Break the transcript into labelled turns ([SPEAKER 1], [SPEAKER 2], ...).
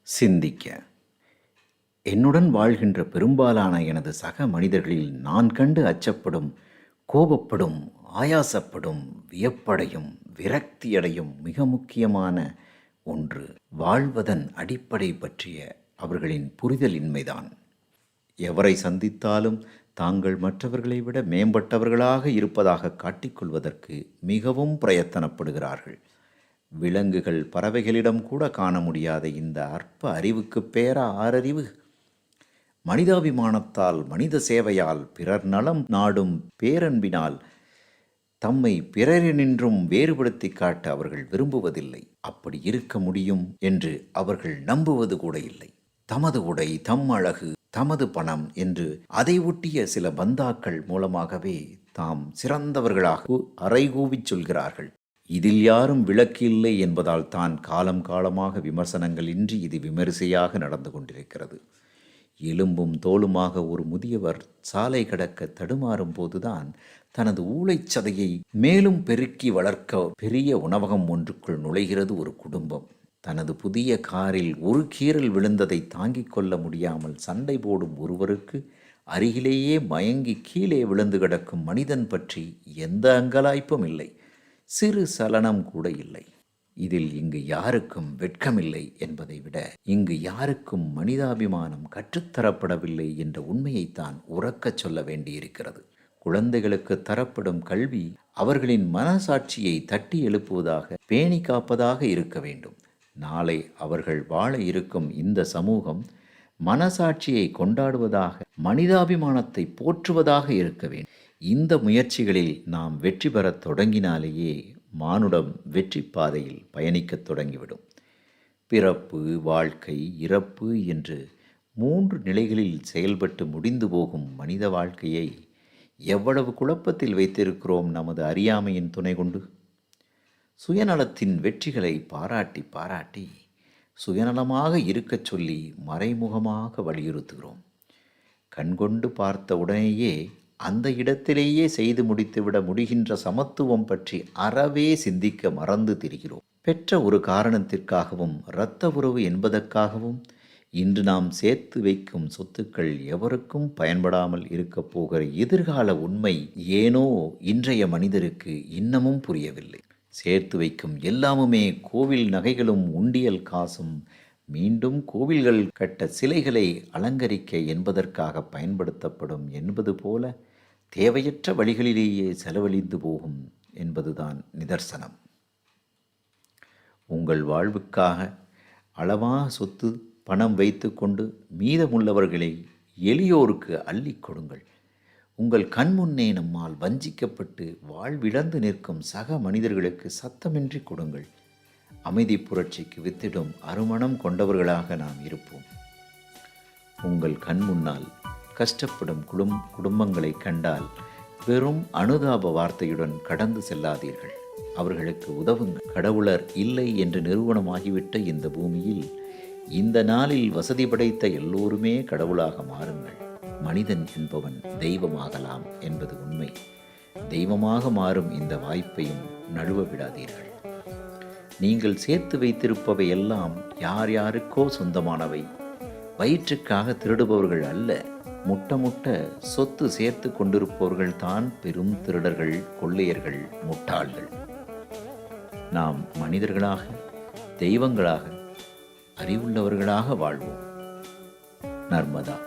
[SPEAKER 1] சிந்திக்க. என்னுடன் வாழ்கின்ற பெரும்பாலான எனது சக மனிதர்களில் நான் கண்டு அச்சப்படும், கோபப்படும், ஆயாசப்படும், வியப்படையும், விரக்தியடையும் மிக முக்கியமான ஒன்று வாழ்வதன் அடிப்படை பற்றிய அவர்களின் புரிதலின்மைதான். எவரை சந்தித்தாலும் தாங்கள் மற்றவர்களை விட மேம்பட்டவர்களாக இருப்பதாக காட்டிக்கொள்வதற்கு மிகவும் பிரயத்தனப்படுகிறார்கள். விலங்குகள், பறவைகளிடம் கூட காண முடியாத இந்த அற்ப அறிவுக்கு பேரா ஆறறிவு? மனிதாபிமானத்தால், மனித சேவையால், பிறர் நலம் நாடும் பேரன்பினால் தம்மை பிறரினின்றும் வேறுபடுத்தி காட்ட அவர்கள் விரும்புவதில்லை. அப்படி இருக்க முடியும் என்று அவர்கள் நம்புவது கூட இல்லை. தமது உடை, தம் அழகு, தமது பணம் என்று அதை ஒட்டிய சில பந்தாக்கள் மூலமாகவே தாம் சிறந்தவர்களாக அறைகூவிச் சொல்கிறார்கள். இதில் யாரும் விளக்கு இல்லை என்பதால் தான் காலம் காலமாக விமர்சனங்கள் இன்றி இது விமரிசையாக நடந்து கொண்டிருக்கிறது. எலும்பும் தோலுமாக ஒரு முதியவர் சாலை கடக்க தடுமாறும் போதுதான் தனது ஊளைச்சதையை மேலும் பெருக்கி வளர்க்க பெரிய உணவகம் ஒன்றுக்குள் நுழைகிறது ஒரு குடும்பம். தனது புதிய காரில் ஒரு கீறல் விழுந்ததை தாங்கிக் கொள்ள முடியாமல் சண்டை போடும் ஒருவருக்கு அருகிலேயே மயங்கி கீழே விழுந்து கிடக்கும் மனிதன் பற்றி எந்த அங்கலாய்ப்பும் இல்லை, சிறு சலனம் கூட இல்லை. இதில் இங்கு யாருக்கும் வெட்கமில்லை என்பதை விட இங்கு யாருக்கும் மனிதாபிமானம் கற்றுத்தரப்படவில்லை என்ற உண்மையைத்தான் உறக்கச் சொல்ல வேண்டியிருக்கிறது. குழந்தைகளுக்கு தரப்படும் கல்வி அவர்களின் மனசாட்சியை தட்டி எழுப்புவதாக, பேணி காப்பதாக இருக்க வேண்டும். நாளை அவர்கள் வாழ இருக்கும் இந்த சமூகம் மனசாட்சியை கொண்டாடுவதாக, மனிதாபிமானத்தை போற்றுவதாக இருக்க வேண்டும். இந்த முயற்சிகளில் நாம் வெற்றி பெறத் தொடங்கினாலேயே மானுடம் வெற்றி பாதையில் பயணிக்கத் தொடங்கிவிடும். பிறப்பு, வாழ்க்கை, இறப்பு என்று 3 நிலைகளில் செயல்பட்டு முடிந்து போகும் மனித வாழ்க்கையை எவ்வளவு குழப்பத்தில் வைத்திருக்கிறோம் நமது அறியாமையின் துணை கொண்டு. சுயநலத்தின் வெற்றிகளை பாராட்டி பாராட்டி சுயநலமாக இருக்கச் சொல்லி மறைமுகமாக வலியுறுத்துகிறோம். கண்கொண்டு பார்த்த உடனேயே அந்த இடத்திலேயே செய்து முடித்துவிட முடிகின்ற சமத்துவம் பற்றி அறவே சிந்திக்க மறந்து திரிகிறோம். பெற்ற ஒரு காரணத்திற்காகவும், இரத்த உறவு என்பதற்காகவும் இன்று நாம் சேர்த்து வைக்கும் சொத்துக்கள் எவருக்கும் பயன்படாமல் இருக்கப் போகிற எதிர்கால உண்மை ஏனோ இன்றைய மனிதருக்கு இன்னமும் புரியவில்லை. சேர்த்து வைக்கும் எல்லாமுமே கோவில் நகைகளும் உண்டியல் காசும் மீண்டும் கோவில்கள் கட்ட, சிலைகளை அலங்கரிக்க என்பதற்காக பயன்படுத்தப்படும் என்பது போல தேவையற்ற வழிகளிலேயே செலவழிந்து போகும் என்பதுதான் நிதர்சனம். உங்கள் வாழ்வுக்காக அளவாக சொத்து பணம் வைத்து கொண்டு மீதமுள்ளவர்களை எளியோருக்கு அள்ளி கொடுங்கள். உங்கள் கண்முன்னே நம்மால் வஞ்சிக்கப்பட்டு வாழ்விழந்து நிற்கும் சக மனிதர்களுக்கு சத்தமின்றி கொடுங்கள். அமைதி புரட்சிக்கு வித்திடும் அருமணம் கொண்டவர்களாக நாம் இருப்போம். உங்கள் கண் முன்னால் கஷ்டப்படும் குடும்பங்களை கண்டால் வெறும் அனுதாப வார்த்தையுடன் கடந்து செல்லாதீர்கள். அவர்களுக்கு உதவுங்கள். கடவுளர் இல்லை என்று நிறுவனமாகிவிட்ட இந்த பூமியில் இந்த நாளில் வசதி படைத்த எல்லோருமே கடவுளாக மாறுங்கள். மனிதன் என்பவன் தெய்வமாகலாம் என்பது உண்மை. தெய்வமாக மாறும் இந்த வாய்ப்பையும் நழுவ விடாதீர்கள். நீங்கள் சேர்த்து வைத்திருப்பவை எல்லாம் யார் யாருக்கோ சொந்தமானவை. வயிற்றுக்காக திருடுபவர்கள் அல்ல. முட்ட சொத்து சேர்த்து கொண்டிருப்பவர்கள் தான் பெரும் திருடர்கள், கொள்ளையர்கள், முட்டாள்கள். நாம் மனிதர்களாக, தெய்வங்களாக, அறிவுள்ளவர்களாக வாழ்வோம். நர்மதா.